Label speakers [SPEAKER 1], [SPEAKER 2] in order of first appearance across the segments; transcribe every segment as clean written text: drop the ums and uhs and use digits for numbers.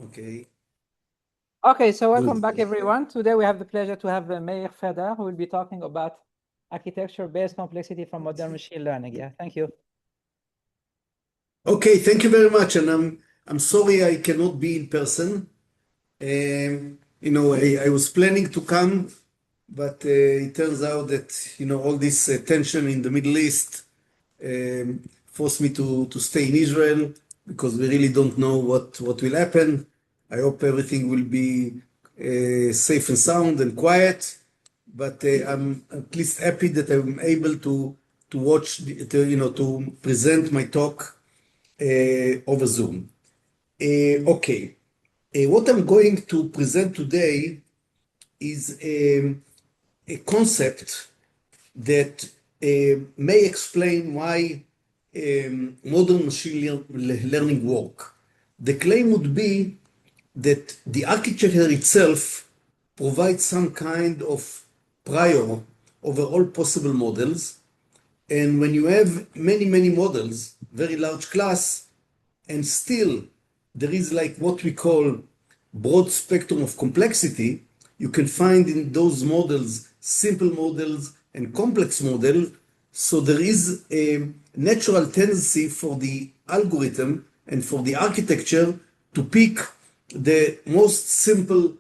[SPEAKER 1] Okay.
[SPEAKER 2] Okay, so welcome
[SPEAKER 1] Good.
[SPEAKER 2] back, everyone. Today we have the pleasure to have Meir who will be talking about architecture-based complexity from modern machine learning. Yeah, thank you.
[SPEAKER 1] Okay, thank you very much. And I'm sorry I cannot be in person. I was planning to come, but it turns out that, all this tension in the Middle East forced me to stay in Israel because we really don't know what will happen. I hope everything will be safe and sound and quiet, but I'm at least happy that I'm able to watch, to present my talk over Zoom. Okay. What I'm going to present today is a concept that may explain why modern machine learning work. The claim would be that the architecture itself provides some kind of prior over all possible models. And when you have many, many models, very large class, and still there is like what we call broad spectrum of complexity, you can find in those models simple models and complex models. So there is a natural tendency for the algorithm and for the architecture to pick the most simple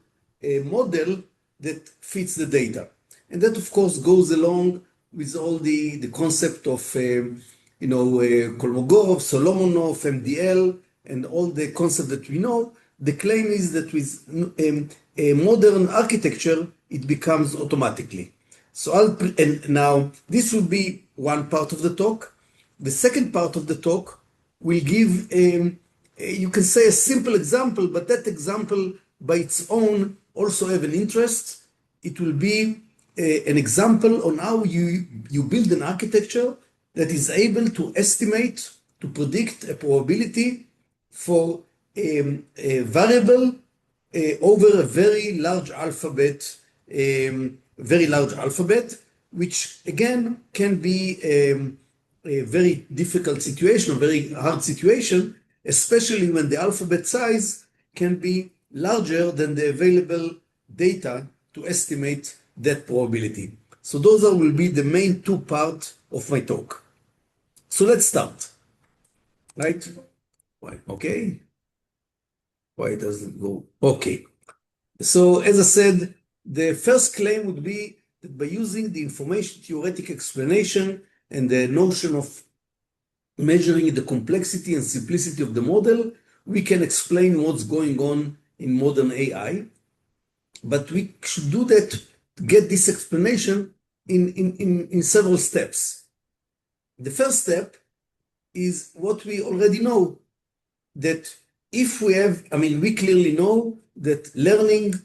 [SPEAKER 1] model that fits the data. And that, of course, goes along with all the concept of, Kolmogorov, Solomonov, MDL, and all the concept that we know. The claim is that with a modern architecture, it becomes automatically. And now this will be one part of the talk. The second part of the talk will give, you can say a simple example, but that example by its own also have an interest. It will be an example on how you build an architecture that is able to estimate, to predict a probability for a variable over a very large alphabet, which again can be a very difficult situation, a very hard situation, especially when the alphabet size can be larger than the available data to estimate that probability. So those will be the main two parts of my talk. So let's start. Right? Okay. Why does it go? Okay. So as I said, the first claim would be that by using the information theoretic explanation and the notion of measuring the complexity and simplicity of the model, we can explain what's going on in modern AI. But we should do that to get this explanation in several steps. The first step is what we already know, that if we have, we clearly know that learning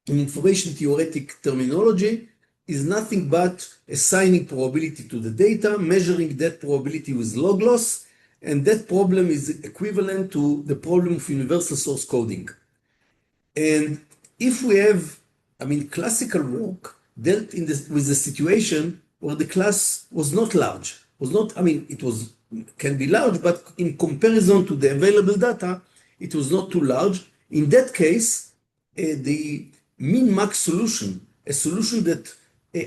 [SPEAKER 1] in information theoretic terminology is nothing but assigning probability to the data, measuring that probability with log loss, and that problem is equivalent to the problem of universal source coding. And if we have, classical work dealt with the situation where the class was not large, can be large, but in comparison to the available data, it was not too large. In that case, the min-max solution, a solution that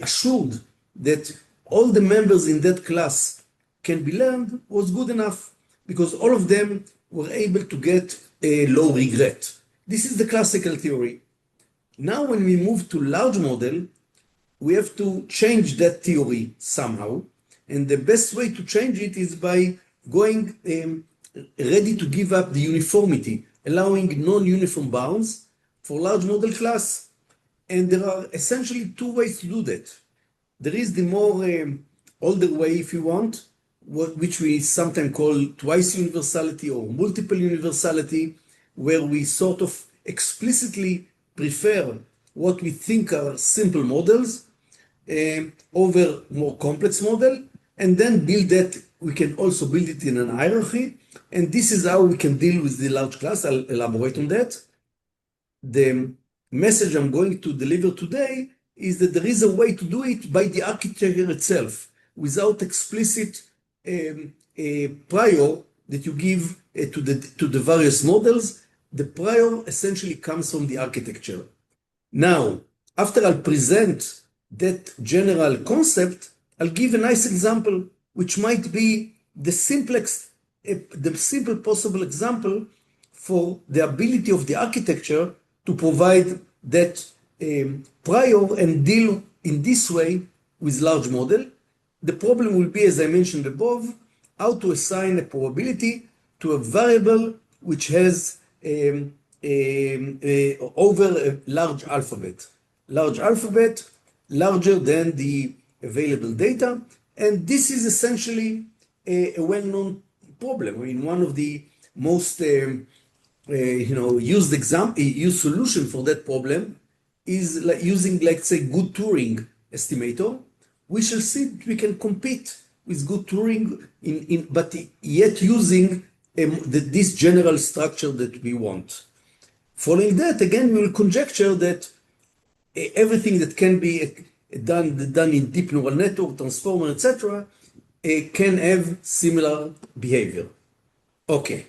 [SPEAKER 1] assured that all the members in that class can be learned, was good enough because all of them were able to get a low regret. This is the classical theory. Now, when we move to large model, we have to change that theory somehow. And the best way to change it is by going ready to give up the uniformity, allowing non-uniform bounds for large model class. And there are essentially two ways to do that. There is the more older way, if you want, which we sometimes call twice universality or multiple universality, where we sort of explicitly prefer what we think are simple models over more complex model, and then build that. We can also build it in an hierarchy, and this is how we can deal with the large class. I'll elaborate on that. The message I'm going to deliver today is that there is a way to do it by the architecture itself, without explicit prior that you give to the various models. the prior essentially comes from the architecture. Now, after I'll present that general concept, I'll give a nice example, which might be the simple possible example for the ability of the architecture to provide that prior and deal in this way with large model. The problem will be, as I mentioned above, how to assign a probability to a variable which has over a large alphabet. Large alphabet, larger than the available data, and this is essentially a well-known problem. I mean, one of the most used solution for that problem is like using, like, say, good Turing estimator. We shall see if we can compete with good Turing but yet using this general structure that we want. Following that, again, we will conjecture that everything that can be done in deep neural network, transformer, etc., can have similar behavior. Okay,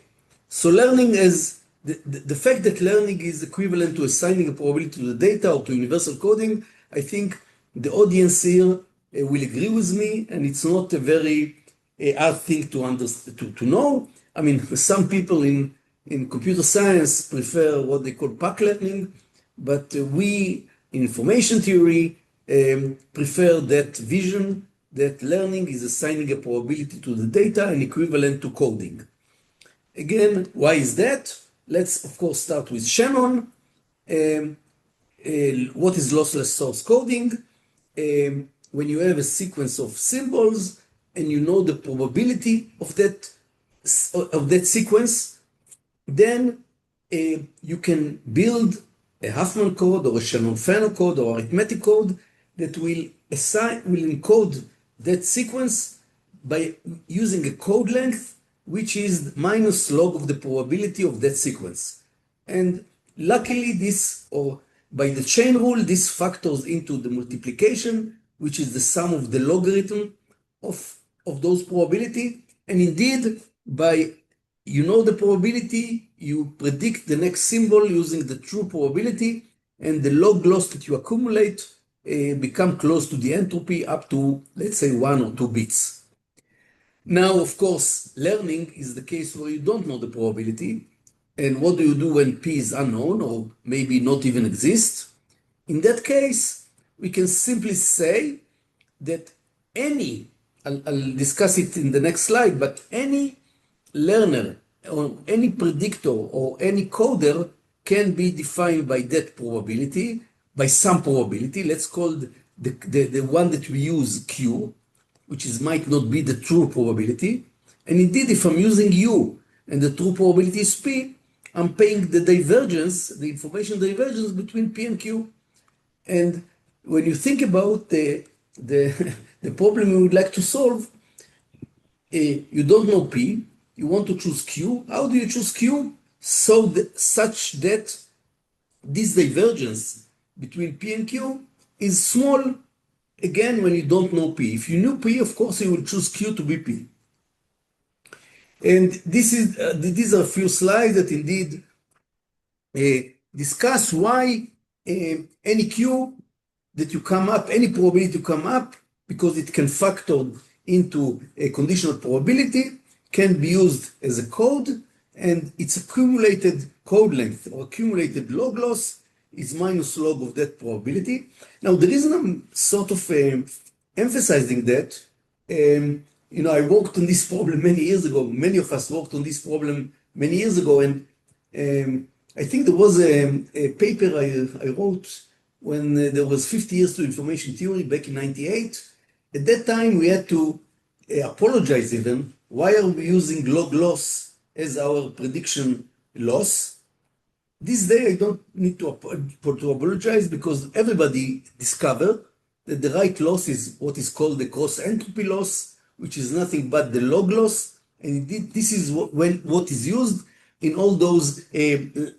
[SPEAKER 1] so learning is the fact that learning is equivalent to assigning a probability to the data or to universal coding. I think the audience here will agree with me, and it's not a very hard thing to know. I mean, some people in computer science prefer what they call pack learning, but we in information theory prefer that vision that learning is assigning a probability to the data and equivalent to coding. Again, why is that? Let's, of course, start with Shannon. What is lossless source coding? When you have a sequence of symbols and you know the probability of that sequence, then you can build a Huffman code or a Shannon-Fano code or arithmetic code that will encode that sequence by using a code length which is minus log of the probability of that sequence. And luckily this, or by the chain rule, this factors into the multiplication, which is the sum of the logarithm of those probability. And indeed, by the probability, you predict the next symbol using the true probability, and the log loss that you accumulate become close to the entropy up to, let's say, 1 or 2 bits. Now, of course, learning is the case where you don't know the probability. And what do you do when P is unknown or maybe not even exist? In that case, we can simply say that I'll discuss it in the next slide, but any learner or any predictor or any coder can be defined by that probability, by some probability. Let's call the one that we use Q, which might not be the true probability. And indeed, if I'm using U and the true probability is P, I'm paying the divergence, the information divergence between P and Q. And when you think about the problem you would like to solve, you don't know P, you want to choose Q. How do you choose Q? Such that this divergence between P and Q is small, again, when you don't know P. If you knew P, of course, you will choose Q to be P. And these are a few slides that indeed discuss why any Q that you come up, any probability to come up, because it can factor into a conditional probability, can be used as a code, and its accumulated code length or accumulated log loss is minus log of that probability. Now, the reason I'm sort of emphasizing that, I worked on this problem many years ago. Many of us worked on this problem many years ago, and I think there was a paper I wrote when there was 50 years to information theory back in 98. At that time, we had to apologize even. Why are we using log loss as our prediction loss? This day, I don't need to apologize because everybody discovered that the right loss is what is called the cross entropy loss, which is nothing but the log loss. And indeed, this is what is used in all those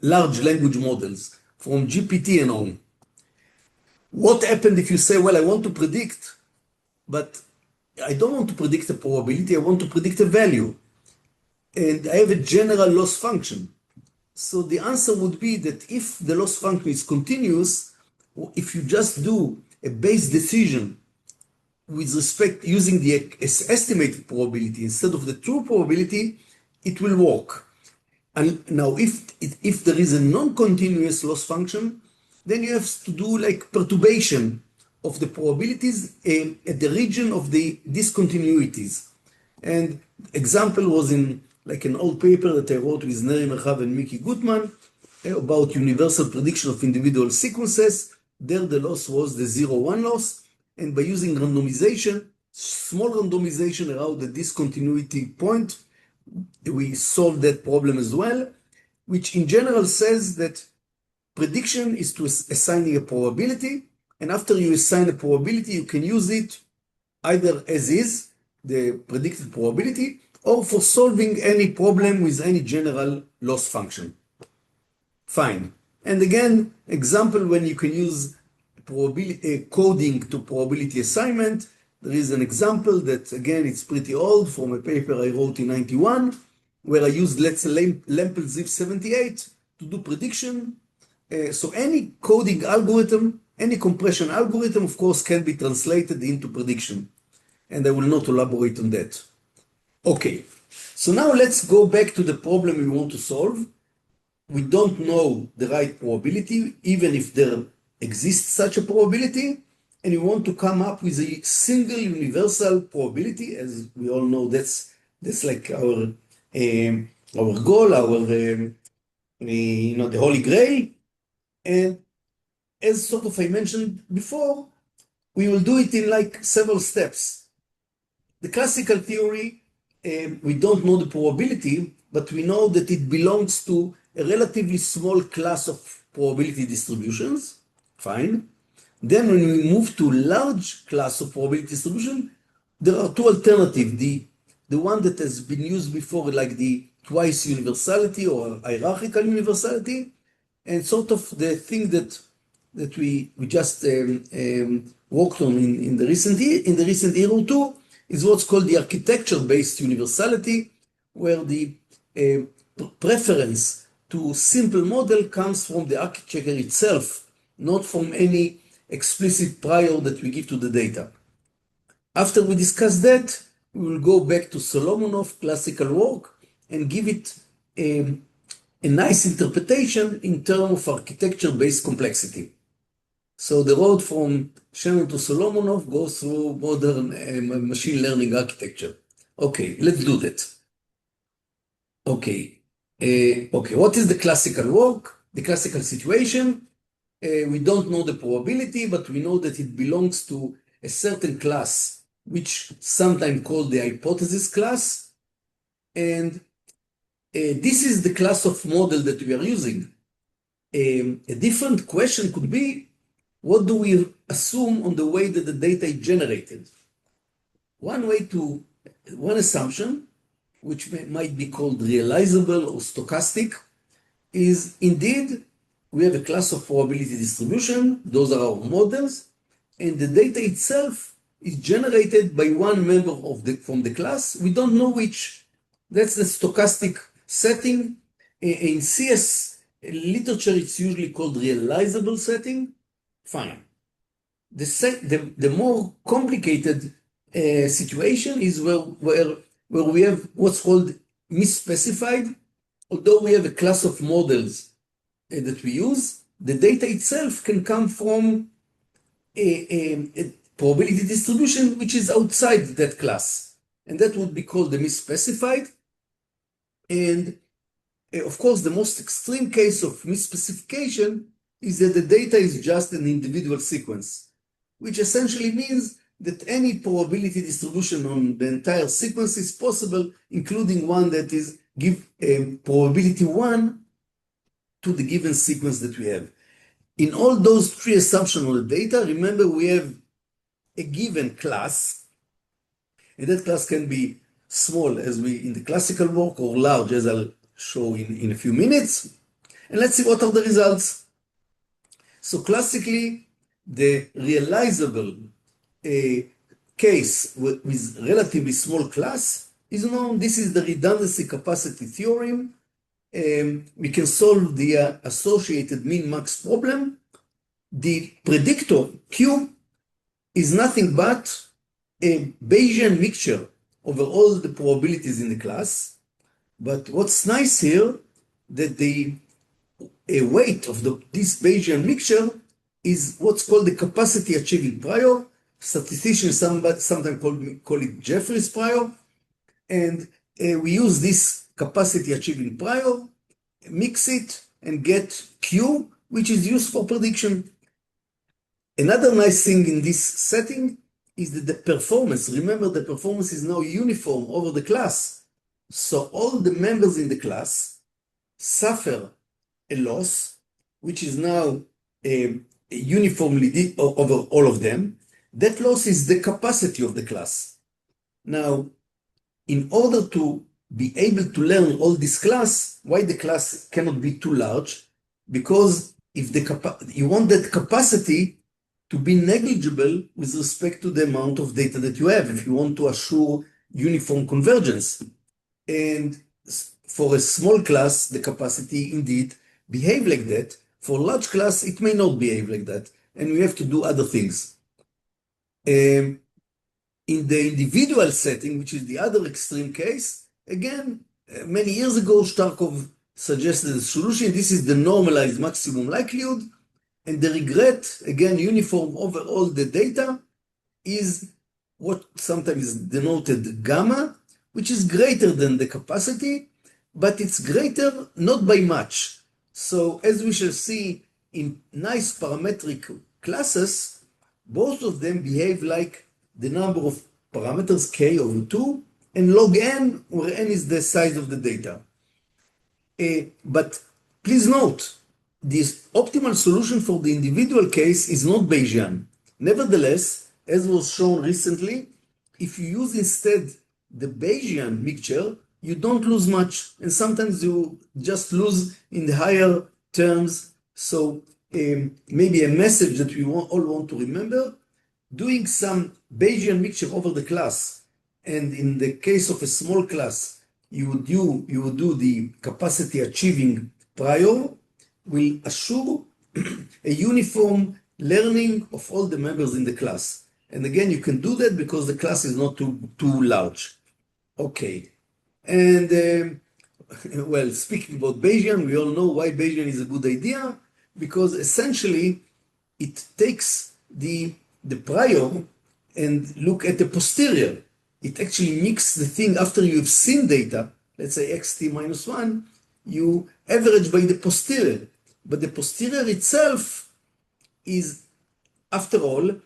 [SPEAKER 1] large language models from GPT and on. What happened if you say, well, I want to predict, but I don't want to predict a probability, I want to predict a value. And I have a general loss function. So the answer would be that if the loss function is continuous, if you just do a base decision with respect using the estimated probability instead of the true probability, it will work. And now if there is a non-continuous loss function, then you have to do like perturbation of the probabilities at the region of the discontinuities. And example was in like an old paper that I wrote with Neri Merchav and Mickey Gutman about universal prediction of individual sequences. There the loss was the 0-1 loss. And by using randomization, small randomization around the discontinuity point, we solved that problem as well, which in general says that prediction is to assigning a probability, and after you assign a probability, you can use it either as is, the predicted probability, or for solving any problem with any general loss function. Fine. And again, example when you can use probability coding to probability assignment. There is an example that, again, it's pretty old from a paper I wrote in 91, where I used, let's say, Lempel-Ziv 78 to do prediction. So any coding algorithm, any compression algorithm, of course, can be translated into prediction. And I will not elaborate on that. Okay, so now let's go back to the problem we want to solve. We don't know the right probability, even if there exists such a probability, and we want to come up with a single universal probability. As we all know, that's like our goal, our the Holy Grail. And as sort of I mentioned before, we will do it in like several steps. The classical theory, we don't know the probability, but we know that it belongs to a relatively small class of probability distributions. Fine. Then when we move to large class of probability distribution, there are two alternatives. The one that has been used before, like the twice universality or hierarchical universality, and sort of the thing that we just worked on in the recent year or two is what's called the architecture-based universality, where the preference to simple model comes from the architecture itself, not from any explicit prior that we give to the data. After we discuss that, we will go back to Solomonov classical work and give it a nice interpretation in terms of architecture-based complexity. So the road from Shannon to Solomonov goes through modern machine learning architecture. Okay, let's do that. Okay, what is the classical work? The classical situation? We don't know the probability, but we know that it belongs to a certain class, which sometimes called the hypothesis class. And this is the class of model that we are using. A different question could be, what do we assume on the way that the data is generated? One assumption, which might be called realizable or stochastic, is indeed we have a class of probability distribution. Those are our models, and the data itself is generated by one member from the class. We don't know which. That's the stochastic setting. In CS literature, it's usually called realizable setting. Fine. The more complicated situation is where we have what's called misspecified. Although we have a class of models that we use, the data itself can come from a probability distribution which is outside that class. And that would be called the misspecified. And of course, the most extreme case of misspecification is that the data is just an individual sequence, which essentially means that any probability distribution on the entire sequence is possible, including one that is give probability 1 to the given sequence that we have. In all those three assumptions on the data, remember we have a given class, and that class can be small as we in the classical work or large as I'll show in a few minutes. And let's see what are the results. So classically, the realizable case with relatively small class is known. This is the redundancy capacity theorem. we can solve the associated min-max problem. The predictor Q is nothing but a Bayesian mixture over all the probabilities in the class. But what's nice here, that the weight of this Bayesian mixture is what's called the capacity achieving prior. Statisticians sometimes call it Jeffrey's prior. And we use this capacity achieving prior, mix it, and get Q, which is used for prediction. Another nice thing in this setting is that the performance, remember the performance is now uniform over the class. So all the members in the class suffer a loss, which is now uniformly over all of them. That loss is the capacity of the class. Now, in order to be able to learn all this class, why the class cannot be too large? Because if you want that capacity to be negligible with respect to the amount of data that you have, if you want to assure uniform convergence. And for a small class, the capacity indeed behave like that. For a large class, it may not behave like that, and we have to do other things. In the individual setting, which is the other extreme case, again, many years ago, Starkov suggested a solution. This is the normalized maximum likelihood, and the regret, again, uniform over all the data, is what sometimes is denoted gamma, which is greater than the capacity, but it's greater not by much. So as we shall see in nice parametric classes, both of them behave like the number of parameters k over 2 and log n, where n is the size of the data. But please note, this optimal solution for the individual case is not Bayesian. Nevertheless, as was shown recently, if you use instead the Bayesian mixture, you don't lose much, and sometimes you just lose in the higher terms. So maybe a message that we all want to remember, doing some Bayesian mixture over the class, and in the case of a small class, you would do the capacity achieving prior, will assure a uniform learning of all the members in the class. And again, you can do that because the class is not too large. Okay. And well, speaking about Bayesian, we all know why Bayesian is a good idea, because essentially it takes the prior and look at the posterior. It actually mixes the thing after you've seen data, let's say xt minus 1, you average by the posterior. But the posterior itself is, after all,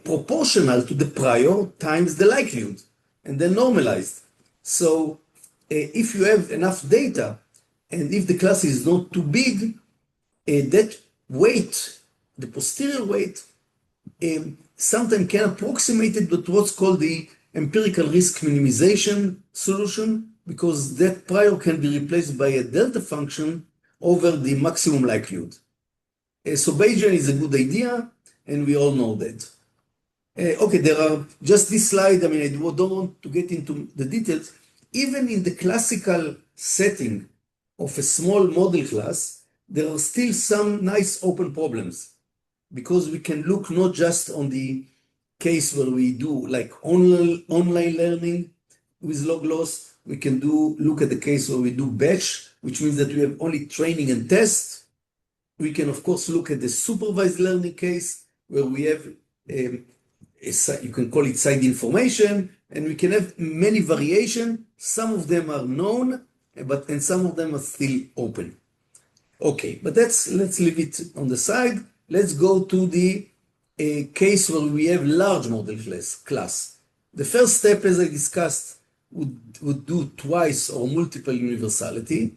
[SPEAKER 1] proportional to the prior times the likelihood, and then normalized. So if you have enough data, and if the class is not too big, that weight, the posterior weight, sometimes can approximate it with what's called the empirical risk minimization solution, because that prior can be replaced by a delta function over the maximum likelihood. So Bayesian is a good idea, and we all know that. Okay, there are just this slide. I mean, I don't want to get into the details. Even in the classical setting of a small model class, there are still some nice open problems, because we can look not just on the case where we do like online learning with log loss. We can look at the case where we do batch, which means that we have only training and test. We can, of course, look at the supervised learning case, where we have, you can call it side information, and we can have many variations. Some of them are known, and some of them are still open. Okay, but let's leave it on the side. Let's go to the case where we have large model class. The first step, as I discussed, would do twice or multiple universality.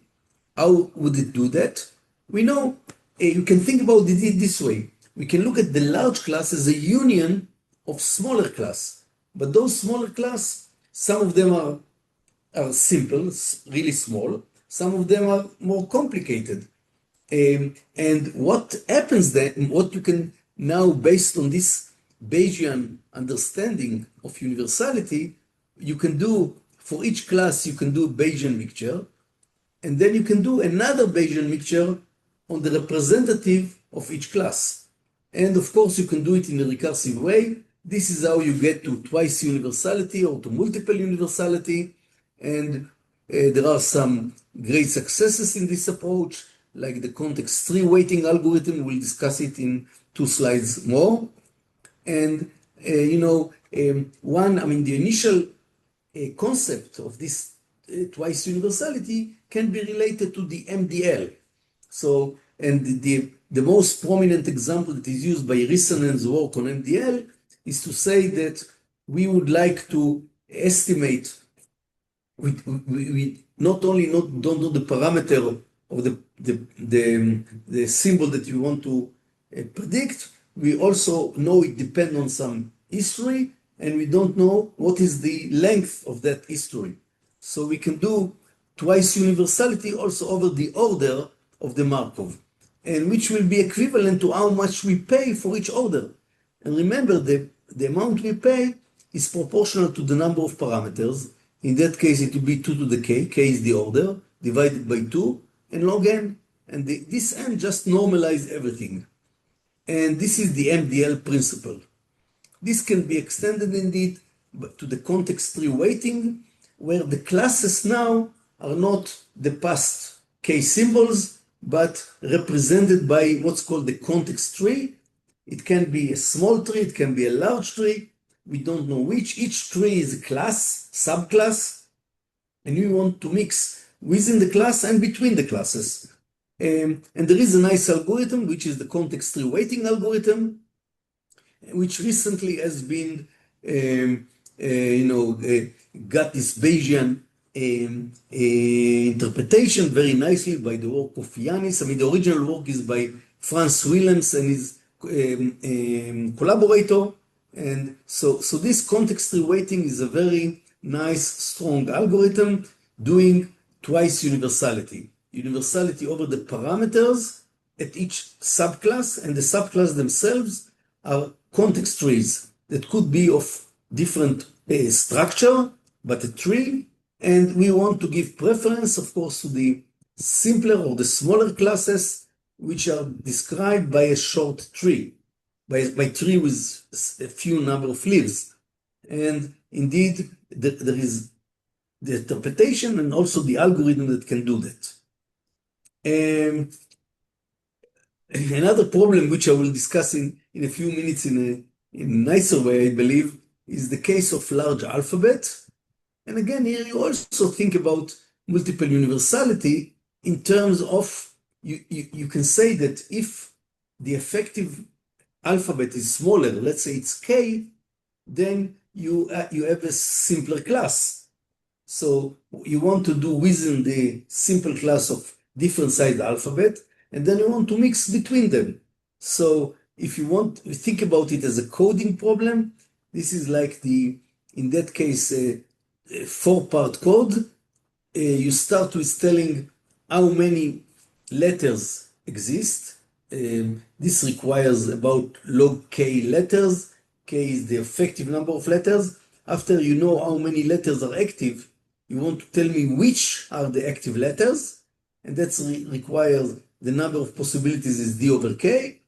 [SPEAKER 1] How would it do that? We know, you can think about it this way. We can look at the large class as a union of smaller class. But those smaller class, some of them are simple, really small. Some of them are more complicated. And what happens then, what you can now, based on this Bayesian understanding of universality, you can do, for each class, you can do Bayesian mixture. And then you can do another Bayesian mixture on the representative of each class. And of course, you can do it in a recursive way. This is how you get to twice universality or to multiple universality. And there are some great successes in this approach, like the context tree weighting algorithm. We'll discuss it in 2 slides more. And, the initial concept of this twice universality can be related to the MDL. So, and the most prominent example that is used by Rissanen's work on MDL is to say that we would like to estimate, we not only don't know the parameter of the symbol that you want to predict, we also know it depends on some history, and we don't know what is the length of that history. So we can do twice universality also over the order of the Markov, and which will be equivalent to how much we pay for each order. And remember, the amount we pay is proportional to the number of parameters. In that case, it will be 2 to the k. K is the order, divided by 2, and log n. And this n just normalize everything. And this is the MDL principle. This can be extended indeed to the context tree weighting, where the classes now are not the past k symbols, but represented by what's called the context tree. It can be a small tree, it can be a large tree. We don't know which. Each tree is a class, subclass, and we want to mix within the class and between the classes. And there is a nice algorithm, which is the context tree weighting algorithm, which recently has been, got this Bayesian interpretation very nicely by the work of Yanis. The original work is by Franz Willems and his collaborator. And so this context tree weighting is a very nice, strong algorithm doing twice universality. Universality over the parameters at each subclass, and the subclass themselves are context trees that could be of different structure, but a tree. And we want to give preference, of course, to the simpler or the smaller classes, which are described by a short tree, by tree with a few number of leaves. And indeed, there is the interpretation and also the algorithm that can do that. Another problem, which I will discuss in a few minutes in a nicer way, I believe, is the case of large alphabet. And again, here you also think about multiple universality in terms of, you can say that if the effective alphabet is smaller, let's say it's k, then you have a simpler class. So you want to do within the simple class of different sized alphabet, and then you want to mix between them. So if you want to think about it as a coding problem, this is like in that case, a 4-part code. You start with telling how many letters exist. This requires about log k letters. K is the effective number of letters. After you know how many letters are active, you want to tell me which are the active letters, and that requires the number of possibilities is d over k.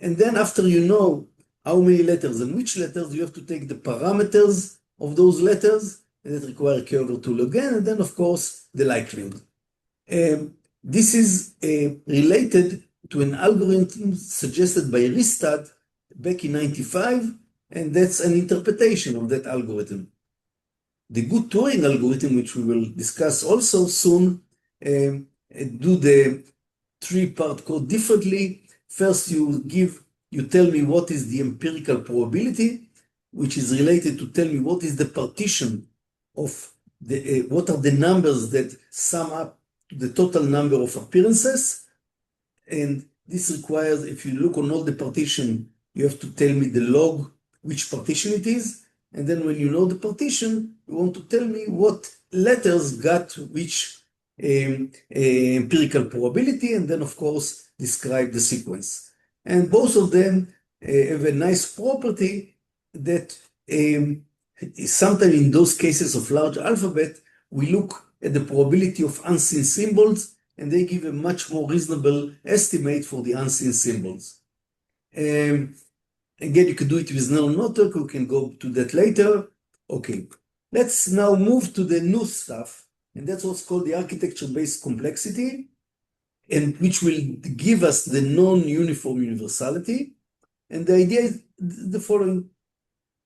[SPEAKER 1] And then after you know how many letters and which letters, you have to take the parameters of those letters, and that requires k over 2 log n, and then of course the likelihood. This is related to an algorithm suggested by Ristad back in 95, and that's an interpretation of that algorithm. The good Turing algorithm, which we will discuss also soon, do the 3-part code differently. First, you tell me what is the empirical probability, which is related to tell me what is the partition of what are the numbers that sum up to the total number of appearances. And this requires, if you look on all the partition, you have to tell me the log, which partition it is. And then when you know the partition, you want to tell me what letters got which empirical probability, and then of course describe the sequence. And both of them have a nice property that sometimes in those cases of large alphabet, we look at the probability of unseen symbols, and they give a much more reasonable estimate for the unseen symbols. Again, you can do it with neural network. We can go to that later. Okay, let's now move to the new stuff, and that's what's called the architecture-based complexity, and which will give us the non-uniform universality. And the idea is the following.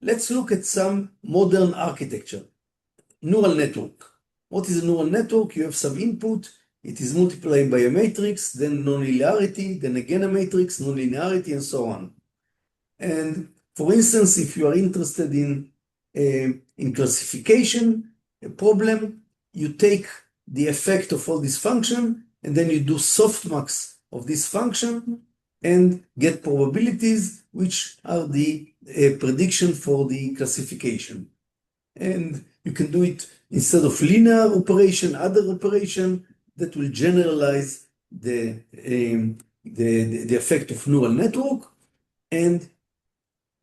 [SPEAKER 1] Let's look at some modern architecture. Neural network. What is a neural network? You have some input, it is multiplied by a matrix, then nonlinearity, then again a matrix, nonlinearity, and so on. And for instance, if you are interested in classification, a problem, you take the effect of all this function, and then you do softmax of this function and get probabilities, which are the prediction for the classification. And you can do it instead of linear operation, other operation that will generalize the effect of neural network. And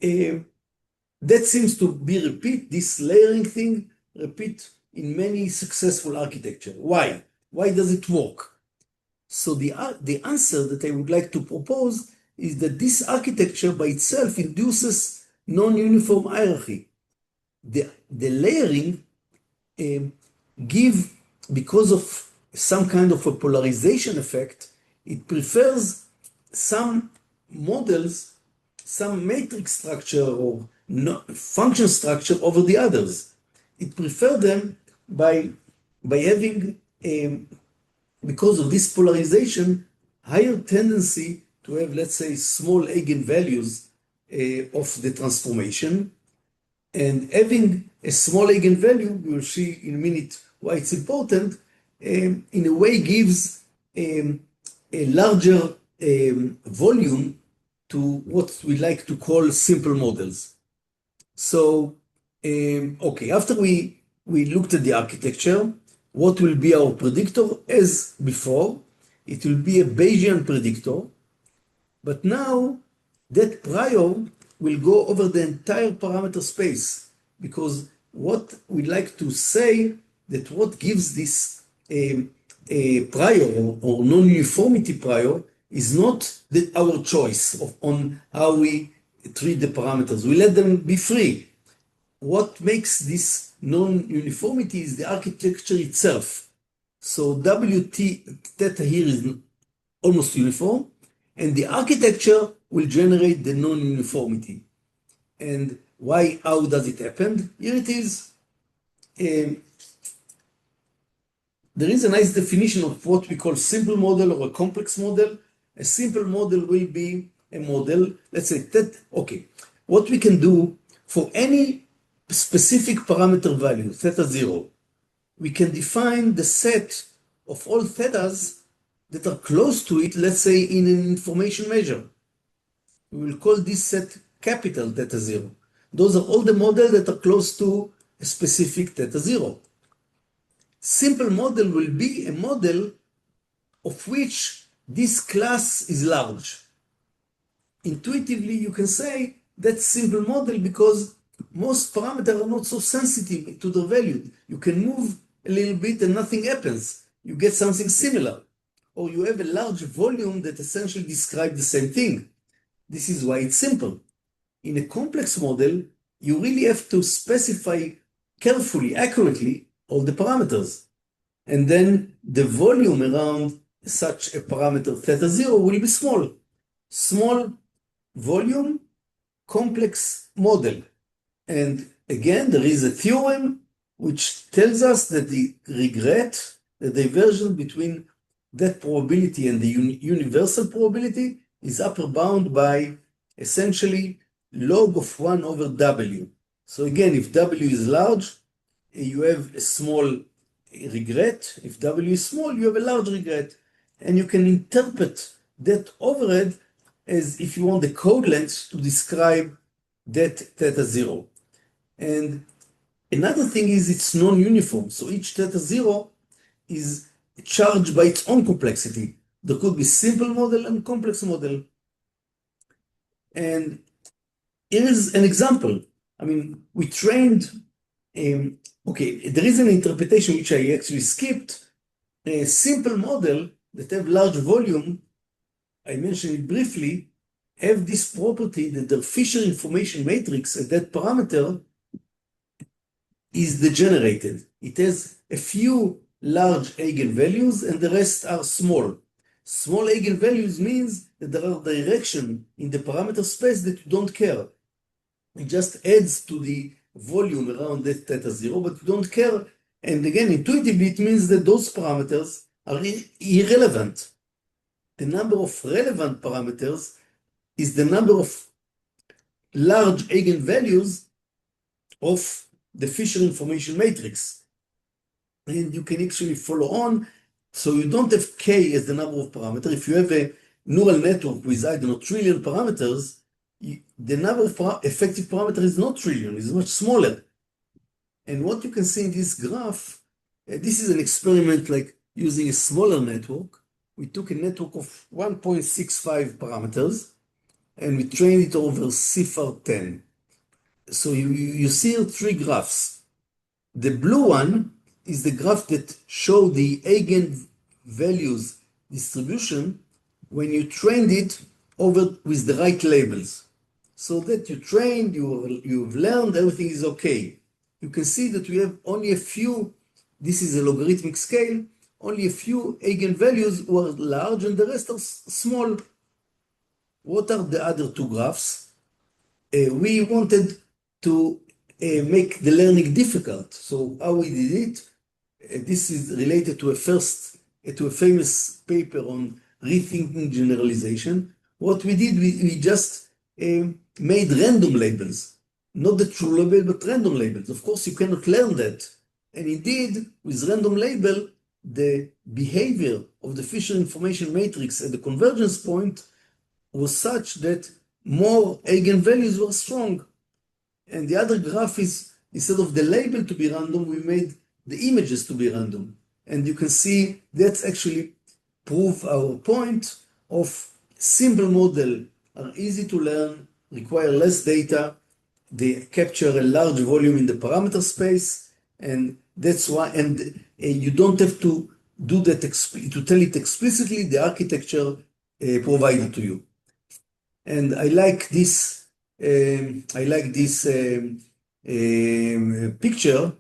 [SPEAKER 1] that seems to be this layering thing, repeat in many successful architecture. Why? Why does it work? So the answer that I would like to propose is that this architecture by itself induces non-uniform hierarchy. The layering because of some kind of a polarization effect, it prefers some models, some matrix structure or function structure over the others. It prefers them by having, because of this polarization, higher tendency to have, let's say, small eigenvalues of the transformation. And having a small eigenvalue, we will see in a minute why it's important, in a way gives a larger volume to what we like to call simple models. So, okay, after we looked at the architecture, what will be our predictor? As before, it will be a Bayesian predictor, but now that prior will go over the entire parameter space, because what we like to say that what gives this prior or non-uniformity prior is not our choice on how we treat the parameters. We let them be free. What makes this non-uniformity is the architecture itself. So WT theta here is almost uniform, and the architecture will generate the non-uniformity. And why, how does it happen? Here it is. There is a nice definition of what we call simple model or a complex model. A simple model will be a model, let's say that, okay, what we can do for any specific parameter value, theta 0, we can define the set of all thetas that are close to it, let's say in an information measure. We will call this set capital theta 0. Those are all the models that are close to a specific theta 0. Simple model will be a model of which this class is large. Intuitively, you can say that's simple model because most parameters are not so sensitive to the value. You can move a little bit and nothing happens. You get something similar. Or you have a large volume that essentially describes the same thing. This is why it's simple. In a complex model, you really have to specify carefully, accurately, all the parameters. And then the volume around such a parameter theta 0 will be small. Small volume, complex model. And again, there is a theorem which tells us that the regret, the divergence between that probability and the universal probability is upper bound by essentially log of 1 over W. So again, if W is large, you have a small regret. If W is small, you have a large regret. And you can interpret that overhead as if you want the code length to describe that theta 0. And another thing is it's non-uniform. So each theta 0 is charged by its own complexity. There could be simple model and complex model. And here is an example. I mean, we trained Okay, there is an interpretation which I actually skipped. A simple model that have large volume, I mentioned it briefly, have this property that the Fisher information matrix at that parameter is degenerated. It has a few large eigenvalues and the rest are small. Small eigenvalues means that there are direction in the parameter space that you don't care. It just adds to the volume around that theta zero, but you don't care. And again, intuitively, it means that those parameters are irrelevant. The number of relevant parameters is the number of large eigenvalues of the Fisher information matrix. And you can actually follow on. So you don't have K as the number of parameters. If you have a neural network with, I don't know, trillion parameters, the number of effective parameters is not trillion, it's much smaller. And what you can see in this graph, this is an experiment like using a smaller network. We took a network of 1.65 parameters and we trained it over CIFAR 10. So you see here three graphs. The blue one is the graph that shows the eigenvalues distribution when you trained it over with the right labels. So that you trained, you've learned, everything is okay. You can see that we have only a few, this is a logarithmic scale, only a few eigenvalues who are large and the rest are small. What are the other two graphs? We wanted to make the learning difficult. So how we did it? This is related to a famous paper on rethinking generalization. What we did, we just made random labels, not the true label, but random labels. Of course, you cannot learn that. And indeed, with random label, the behavior of the Fisher information matrix at the convergence point was such that more eigenvalues were strong. And the other graph is, instead of the label to be random, we made the images to be random. And you can see that's actually prove our point of simple model are easy to learn, require less data, they capture a large volume in the parameter space, and that's why, and you don't have to do that, to tell it explicitly, the architecture provided to you. And I like this picture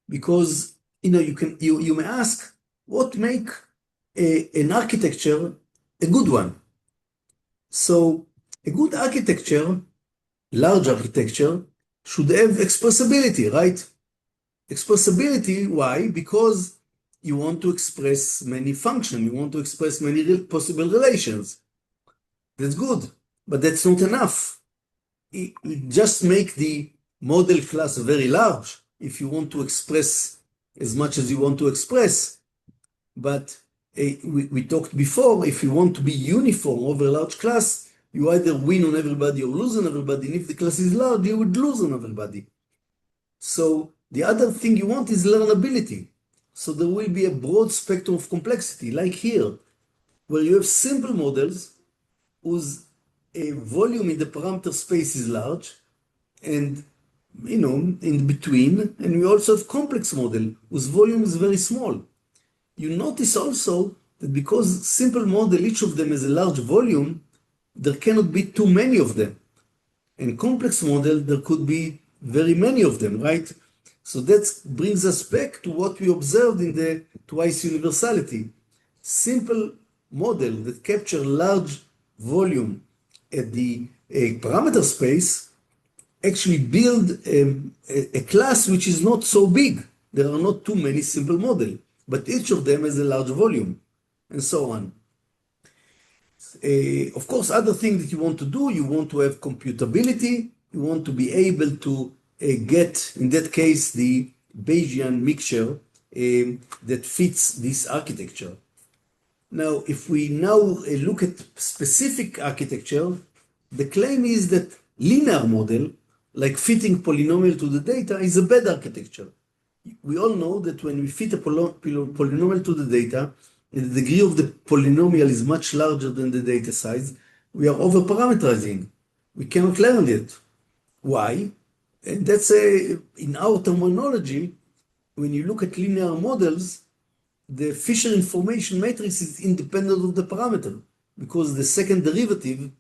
[SPEAKER 1] because you may ask what make an architecture a good one. So a good architecture, large architecture, should have expressibility, right? Expressibility, why? Because you want to express many functions, you want to express many possible relations. That's good, but that's not enough. It just make the model class very large if you want to express as much as you want to express. But we talked before, if you want to be uniform over a large class, you either win on everybody or lose on everybody. And if the class is large, you would lose on everybody. So the other thing you want is learnability. So there will be a broad spectrum of complexity, like here, where you have simple models whose volume in the parameter space is large, and in between, and we also have complex model whose volume is very small. You notice also that because simple model, each of them has a large volume, there cannot be too many of them. And complex model, there could be very many of them, right? So that brings us back to what we observed in the twice universality. Simple model that capture large volume at the parameter space actually build a class which is not so big. There are not too many simple models, but each of them has a large volume, and so on. Of course, other things that you want to do, you want to have computability, you want to be able to get, in that case, the Bayesian mixture that fits this architecture. Now, if we now look at specific architecture, the claim is that linear model, like fitting polynomial to the data, is a bad architecture. We all know that when we fit a polynomial to the data, and the degree of the polynomial is much larger than the data size, we are over-parameterizing. We cannot learn it. Why? And that's in our terminology, when you look at linear models, the Fisher information matrix is independent of the parameter because the second derivative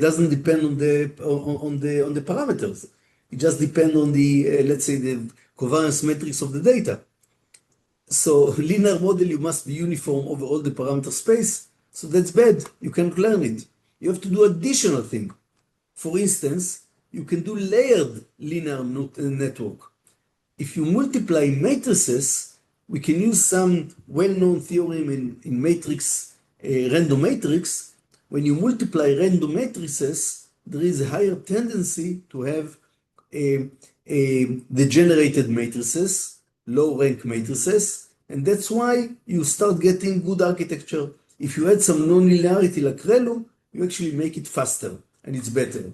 [SPEAKER 1] doesn't depend on the parameters. It just depends on the let's say the covariance matrix of the data. So linear model, you must be uniform over all the parameter space. So that's bad. You can't learn it. You have to do additional thing. For instance, you can do layered linear network. If you multiply matrices, we can use some well-known theorem in matrix, random matrix. When you multiply random matrices, there is a higher tendency to have degenerated matrices, low rank matrices, and that's why you start getting good architecture. If you add some non-linearity like ReLU, you actually make it faster and it's better.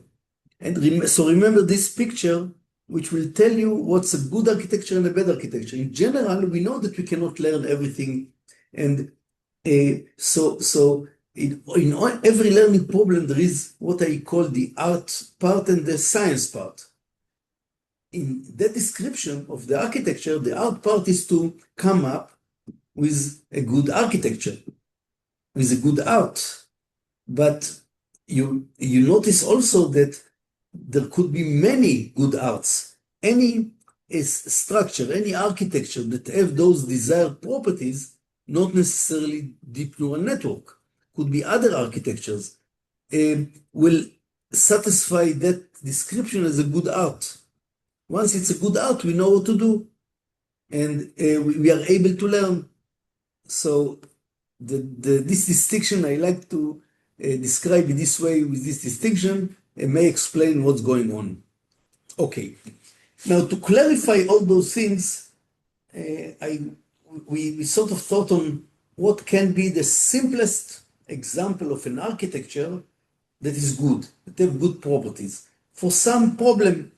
[SPEAKER 1] And so remember this picture, which will tell you what's a good architecture and a bad architecture. In general, we know that we cannot learn everything. And in every learning problem, there is what I call the art part and the science part. In that description of the architecture, the art part is to come up with a good architecture, with a good art. But you notice also that there could be many good arts. Any structure, any architecture that have those desired properties, not necessarily deep neural network, could be other architectures, will satisfy that description as a good art. Once it's a good art, we know what to do, and we are able to learn. So this distinction, I like to describe it this way with this distinction, and may explain what's going on. Okay, now to clarify all those things, we sort of thought on what can be the simplest example of an architecture that is good, that have good properties for some problem.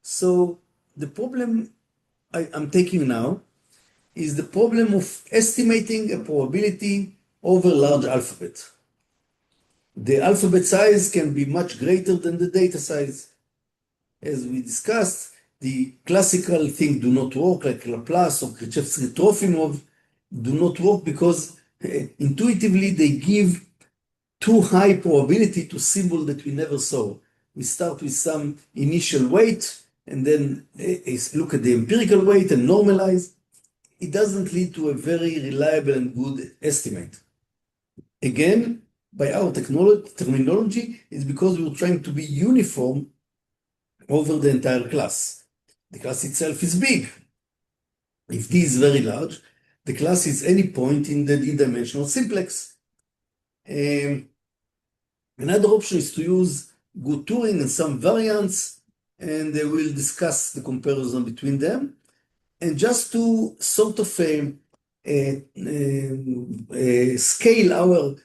[SPEAKER 1] So the problem I'm taking now is the problem of estimating a probability over large alphabet. The alphabet size can be much greater than the data size. As we discussed, the classical thing do not work, like Laplace or Krzyzewski-Trofimov, do not work because intuitively they give too high probability to symbol that we never saw. We start with some initial weight and then look at the empirical weight and normalize. It doesn't lead to a very reliable and good estimate. Again, by our terminology, it's because we're trying to be uniform over the entire class. The class itself is big. If D is very large, the class is any point in the D-dimensional simplex. Another option is to use good Turing and some variants, and we'll discuss the comparison between them. And just to sort of scale our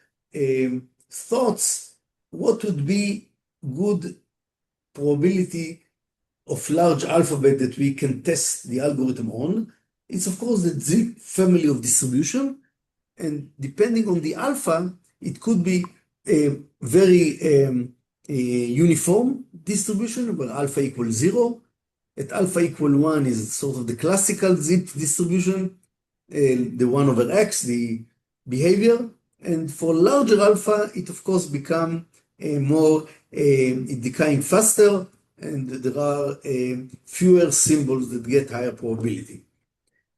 [SPEAKER 1] thoughts, what would be good probability of large alphabet that we can test the algorithm on? It's of course the zip family of distribution, and depending on the alpha, it could be a very uniform distribution where alpha equals 0. At alpha equal 1 is sort of the classical zip distribution, the 1 over x, the behavior. And for larger alpha, it of course become more decaying faster, and there are fewer symbols that get higher probability.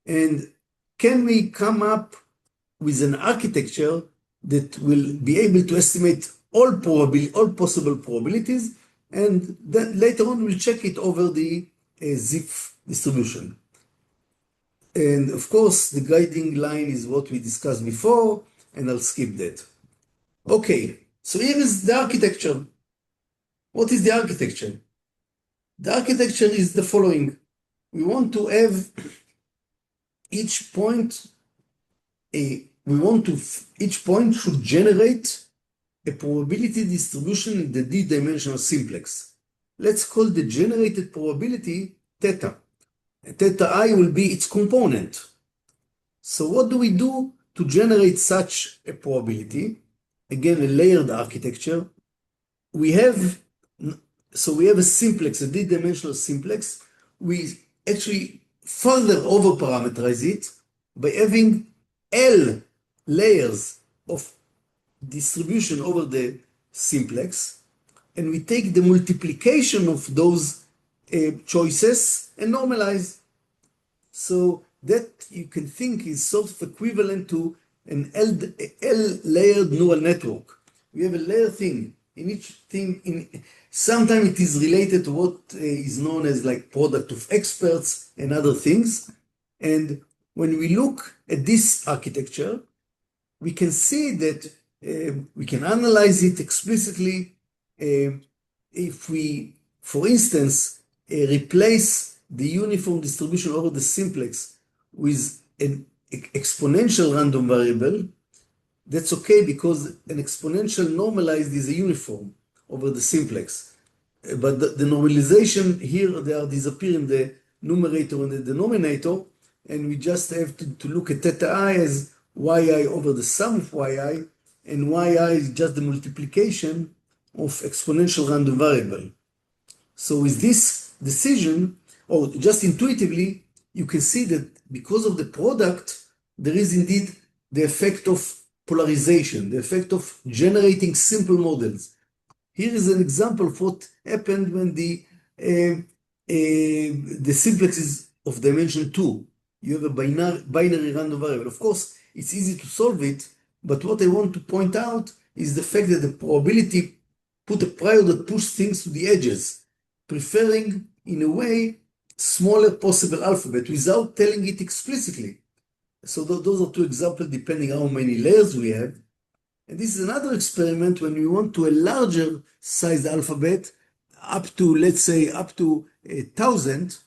[SPEAKER 1] And can we come up with an architecture that will be able to estimate all possible probabilities, and then later on we'll check it over the zip distribution. And of course, the guiding line is what we discussed before, and I'll skip that. Okay, so here is the architecture. What is the architecture? The architecture is the following. We want to have each point, each point should generate a probability distribution in the D-dimensional simplex. Let's call the generated probability theta. Theta I will be its component. So what do we do to generate such a probability? Again, a layered architecture. We have so we have a simplex, a d-dimensional simplex. We actually further over-parameterize it by having L layers of distribution over the simplex, and we take the multiplication of those choices and normalize. So that you can think is sort of equivalent to an L-layered neural network. We have a layer thing. In each thing, sometimes it is related to what is known as like product of experts and other things. And when we look at this architecture, we can see that we can analyze it explicitly. If we, for instance, replace the uniform distribution over the simplex with an exponential random variable, that's okay because an exponential normalized is a uniform over the simplex. But the normalization here, they are disappear in the numerator and the denominator, and we just have to look at theta I as yi over the sum of yi, and yi is just the multiplication of exponential random variable. So with this decision, or just intuitively, you can see that because of the product, there is indeed the effect of polarization, the effect of generating simple models. Here is an example of what happened when the simplex is of dimension 2. You have a binary random variable. Of course, it's easy to solve it, but what I want to point out is the fact that the probability put a prior that push things to the edges, preferring, in a way, smaller possible alphabet without telling it explicitly. So those are two examples depending how many layers we have. And this is another experiment when we want to a larger sized alphabet up to, let's say, up to 1,000,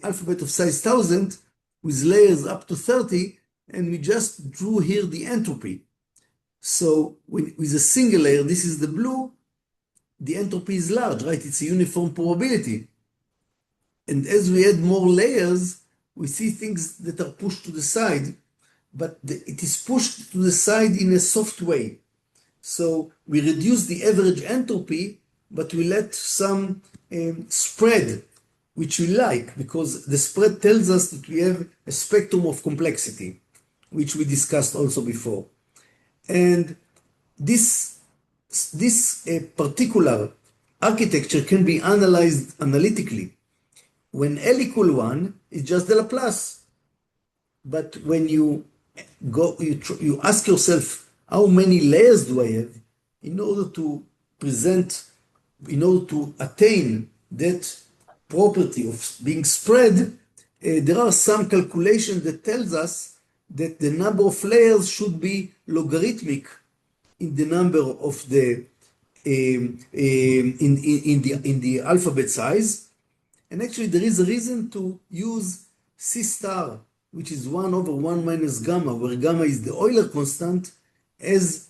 [SPEAKER 1] alphabet of size 1,000 with layers up to 30, and we just drew here the entropy. So with a single layer, this is the blue, the entropy is large, right? It's a uniform probability. And as we add more layers, we see things that are pushed to the side, but it is pushed to the side in a soft way. So we reduce the average entropy, but we let some spread, which we like, because the spread tells us that we have a spectrum of complexity, which we discussed also before. And this particular architecture can be analyzed analytically. When L equal 1, it's just the Laplace. But when you ask yourself, how many layers do I have in order to attain that property of being spread, there are some calculations that tells us that the number of layers should be logarithmic in the number of the in the alphabet size. And actually there is a reason to use C star, which is 1 over 1 minus gamma, where gamma is the Euler constant, as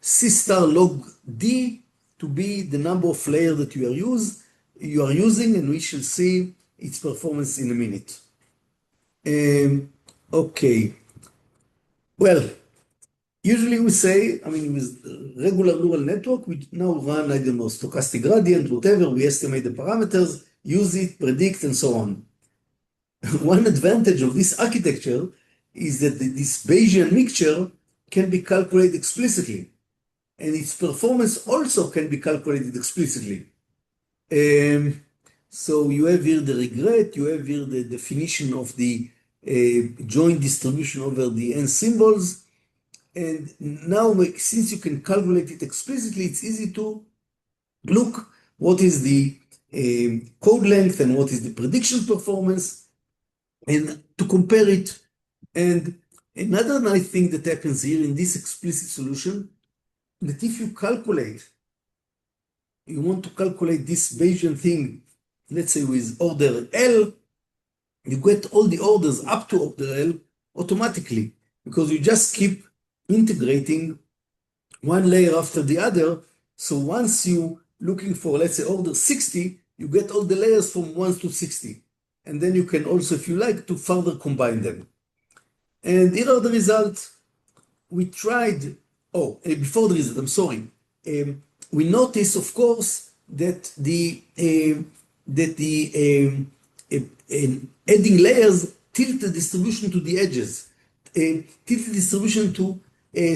[SPEAKER 1] C star log D to be the number of layers that you are using, and we shall see its performance in a minute. Okay. Well, usually we say, I mean, with regular neural network, we now run, I don't know, stochastic gradient, whatever, we estimate the parameters, use it, predict, and so on. One advantage of this architecture is that this Bayesian mixture can be calculated explicitly, and its performance also can be calculated explicitly. So you have here the regret, you have here the definition of the joint distribution over the n symbols, and now since you can calculate it explicitly, it's easy to look what is the code length and what is the prediction performance, and to compare it. And another nice thing that happens here in this explicit solution, that if you want to calculate this Bayesian thing, let's say with order L, you get all the orders up to order L automatically, because you just keep integrating one layer after the other. So once you looking for, let's say, order 60, you get all the layers from 1 to 60. And then you can also, if you like, to further combine them. And here are the results. We tried, before the result, I'm sorry. We noticed, of course, that adding layers tilt the distribution to the edges, tilt the distribution to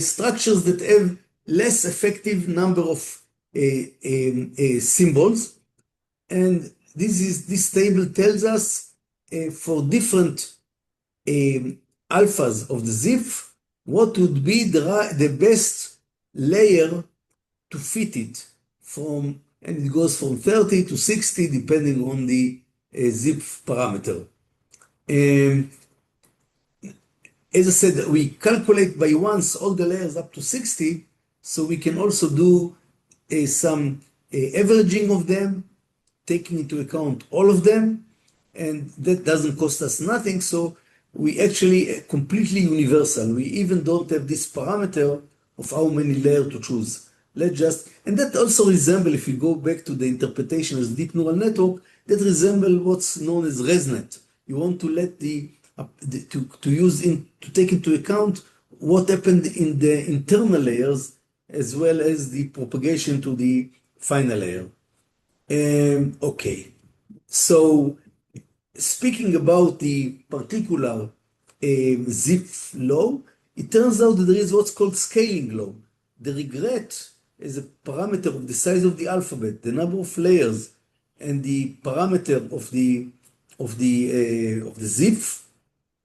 [SPEAKER 1] structures that have less effective number of symbols. And this table tells us for different alphas of the ZIF, what would be the best layer to fit it from, and it goes from 30 to 60 depending on the ZIF parameter. As I said, we calculate by once all the layers up to 60, so we can also do some averaging of them, taking into account all of them, and that doesn't cost us nothing, so we actually completely universal. We even don't have this parameter of how many layers to choose. And that also resemble, if you go back to the interpretation as deep neural network, that resemble what's known as ResNet. You want to let to take into account what happened in the internal layers as well as the propagation to the final layer. Okay, so speaking about the particular ZIF law, it turns out that there is what's called scaling law. The regret is a parameter of the size of the alphabet, the number of layers, and the parameter of the ZIF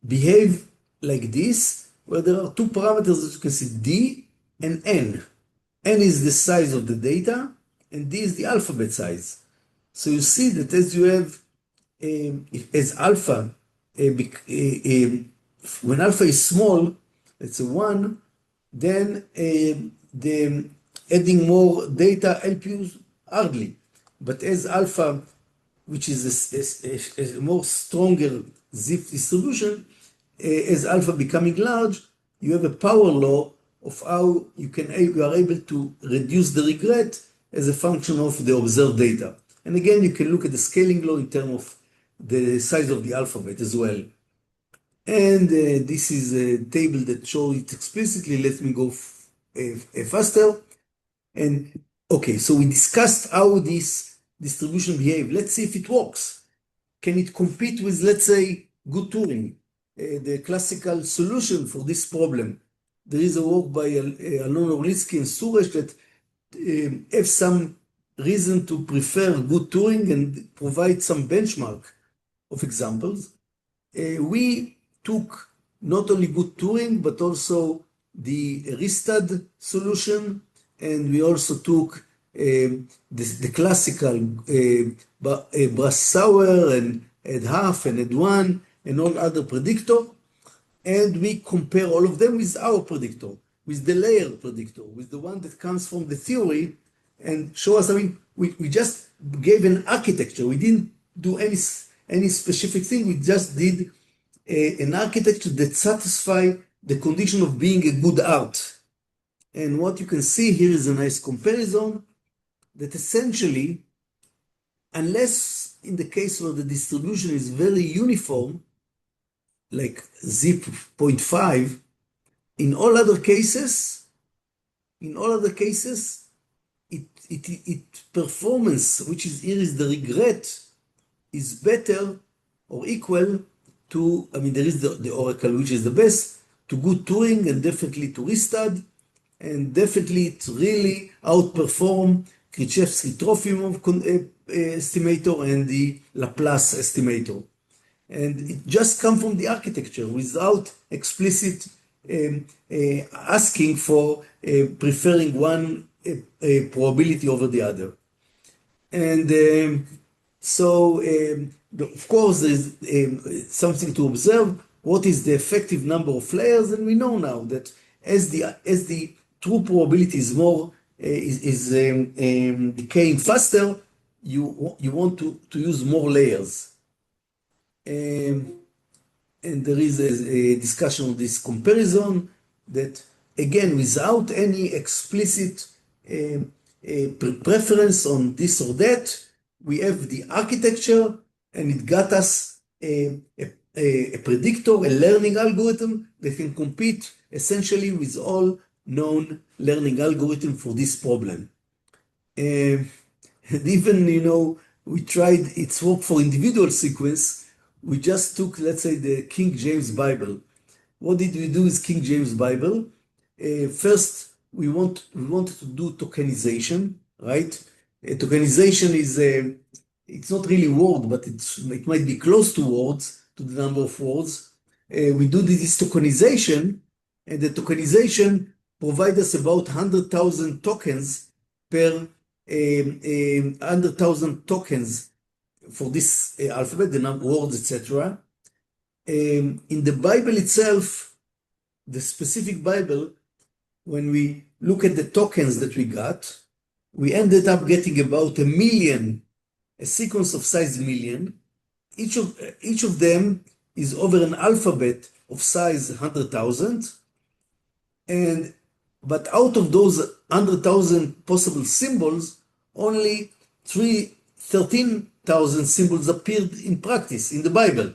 [SPEAKER 1] behave like this, where there are two parameters that you can see, D and N. N is the size of the data, and D is the alphabet size. So you see that as you have, as alpha, when alpha is small, it's a 1, then the adding more data help you hardly. But as alpha, which is a more stronger ZIF distribution, as alpha becoming large, you have a power law of how you are able to reduce the regret as a function of the observed data. And again, you can look at the scaling law in terms of the size of the alphabet as well. And this is a table that shows it explicitly. Let me go faster. And okay, so we discussed how this distribution behaves. Let's see if it works. Can it compete with, let's say, good Turing, the classical solution for this problem? There is a work by Alon Orlitsky and Suresh that have some reason to prefer good Turing and provide some benchmark of examples. We took not only good Turing, but also the Ristad solution, and we also took the classical Brassauer and Edhalf and Edwan and all other predictor, and we compare all of them with our predictor, with the layer predictor, with the one that comes from the theory, and show us, I mean, we just gave an architecture. We didn't do any specific thing. We just did an architecture that satisfy the condition of being a good art. And what you can see here is a nice comparison that essentially, unless in the case where the distribution is very uniform, like ZIP 0.5, in all other cases, it performance, which is here is the regret, is better or equal to, I mean, there is the Oracle, which is the best, to good Turing and definitely to Ristad, and definitely it really outperform Krzyzewski-Trofimov estimator and the Laplace estimator. And it just comes from the architecture without explicit asking for preferring one probability over the other. And so, of course, there's something to observe. What is the effective number of layers? And we know now that as the true probability is more decaying faster, you want to use more layers. And there is a discussion of this comparison that, again, without any explicit preference on this or that, we have the architecture, and it got us a predictor, a learning algorithm that can compete essentially with all known learning algorithms for this problem. And even, we tried its work for individual sequence. We just took, let's say, the King James Bible. What did we do with King James Bible? First, we wanted to do tokenization, right? Tokenization is it's not really word, but it might be close to words, to the number of words. We do this tokenization, and the tokenization provides us about 100,000 tokens per 100,000 tokens for this alphabet, the number of words, etc. In the Bible itself, the specific Bible, when we look at the tokens that we got, we ended up getting about 1 million, a sequence of size 1 million. Each of them is over an alphabet of size 100,000. But out of those 100,000 possible symbols, only 13,000 symbols appeared in practice in the Bible.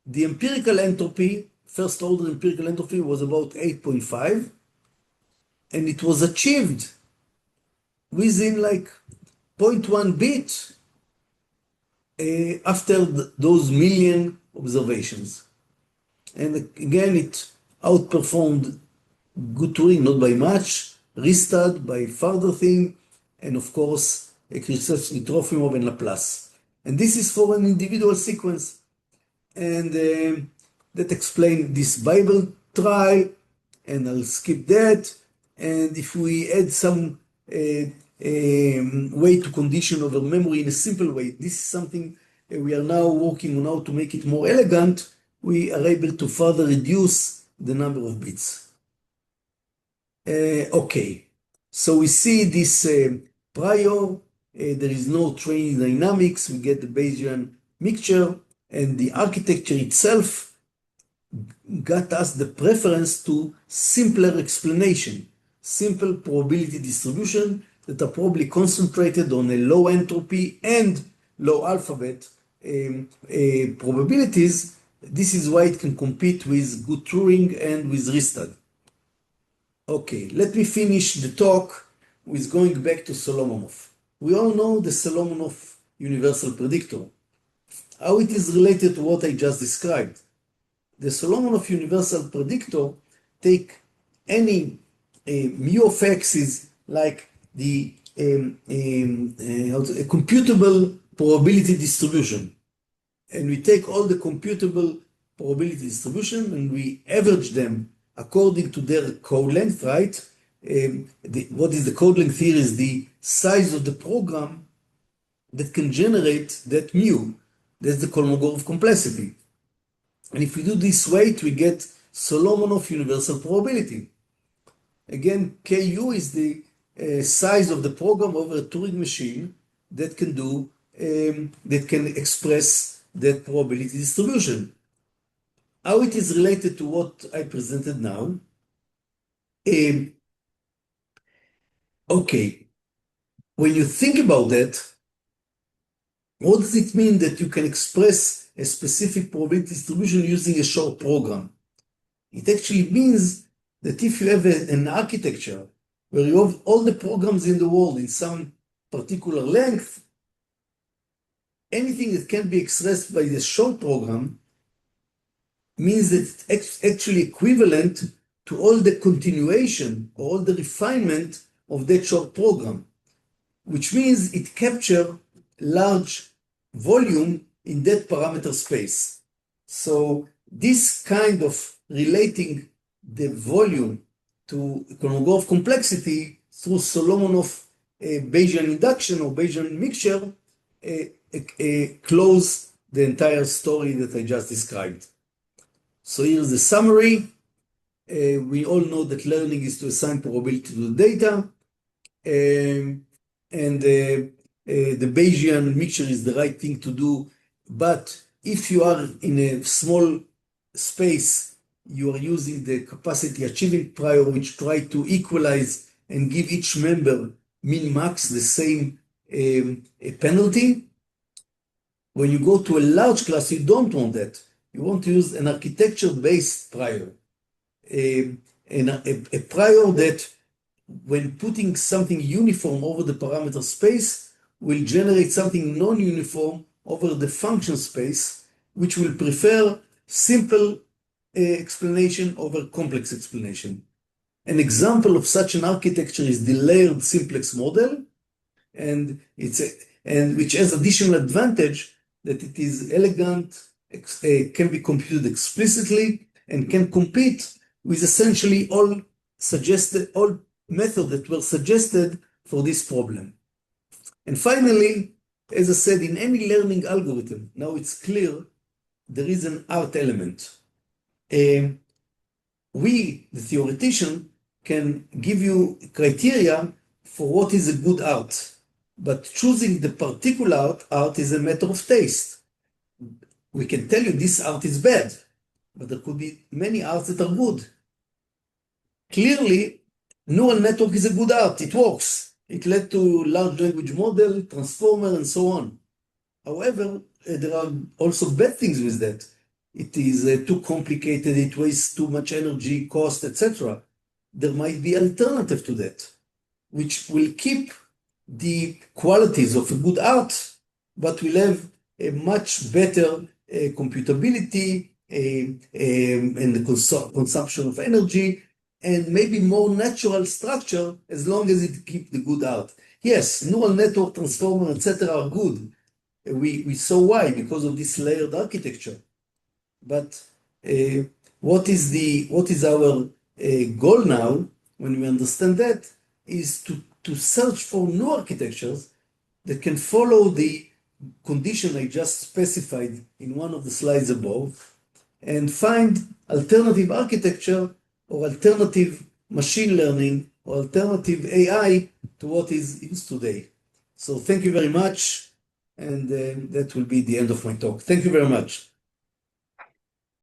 [SPEAKER 1] The empirical entropy, first order empirical entropy, was about 8.5, and it was achieved within like 0.1 bit after those million observations. And again, it outperformed good Turing, not by much, Ristad by further thing, and of course, Krzyzewski, Trofimov, and Laplace. And this is for an individual sequence. And that explains this Bible trial, and I'll skip that. And if we add some way to condition over memory in a simple way, this is something we are now working on how to make it more elegant. We are able to further reduce the number of bits. Okay, so we see this prior, there is no training dynamics, we get the Bayesian mixture, and the architecture itself got us the preference to simpler explanation, simple probability distribution that are probably concentrated on a low entropy and low alphabet probabilities. This is why it can compete with good Turing and with Ristad. Okay, let me finish the talk with going back to Solomonov. We all know the Solomonov universal predictor, how it is related to what I just described. The Solomonov universal predictor take any mu of x is like the a computable probability distribution. And we take all the computable probability distribution and we average them according to their code length, right? What is the code length here is the size of the program that can generate that mu. That's the Kolmogorov complexity. And if we do this weight, we get Solomonov universal probability. Again, Ku is the size of the program over a Turing machine that can do, that can express that probability distribution. How it is related to what I presented now? Okay, when you think about that, what does it mean that you can express a specific probability distribution using a short program? It actually means that if you have an architecture where you have all the programs in the world in some particular length, anything that can be expressed by the short program means that it's actually equivalent to all the continuation or all the refinement of that short program, which means it captures large volume in that parameter space. So this kind of relating the volume to Kolmogorov complexity through Solomonov Bayesian induction or Bayesian mixture close the entire story that I just described. So here's the summary. We all know that learning is to assign probability to the data, and the Bayesian mixture is the right thing to do. But if you are in a small space, you are using the capacity achieving prior, which try to equalize and give each member min-max the same penalty. When you go to a large class, you don't want that. You want to use an architecture-based prior, a prior that when putting something uniform over the parameter space, will generate something non-uniform over the function space, which will prefer simple explanation over complex explanation. An example of such an architecture is the layered simplex model, and which has additional advantage that it is elegant, can be computed explicitly, and can compete with essentially all methods that were suggested for this problem. And finally, as I said, in any learning algorithm, now it's clear there is an art element. We, the theoretician, can give you criteria for what is a good art, but choosing the particular art is a matter of taste. We can tell you this art is bad, but there could be many arts that are good. Clearly, neural network is a good art. It works. It led to large language model, transformer, and so on. However, there are also bad things with that. It is too complicated, it wastes too much energy, cost, etc. There might be alternative to that, which will keep the qualities of a good art, but will have a much better computability and the consumption of energy, and maybe more natural structure as long as it keeps the good art. Yes, neural network, transformer, etc. are good. We saw why, because of this layered architecture. But what is our goal now, when we understand that, is to search for new architectures that can follow the condition I just specified in one of the slides above, and find alternative architecture or alternative machine learning or alternative AI to what is used today. So thank you very much, and that will be the end of my talk. Thank you very much.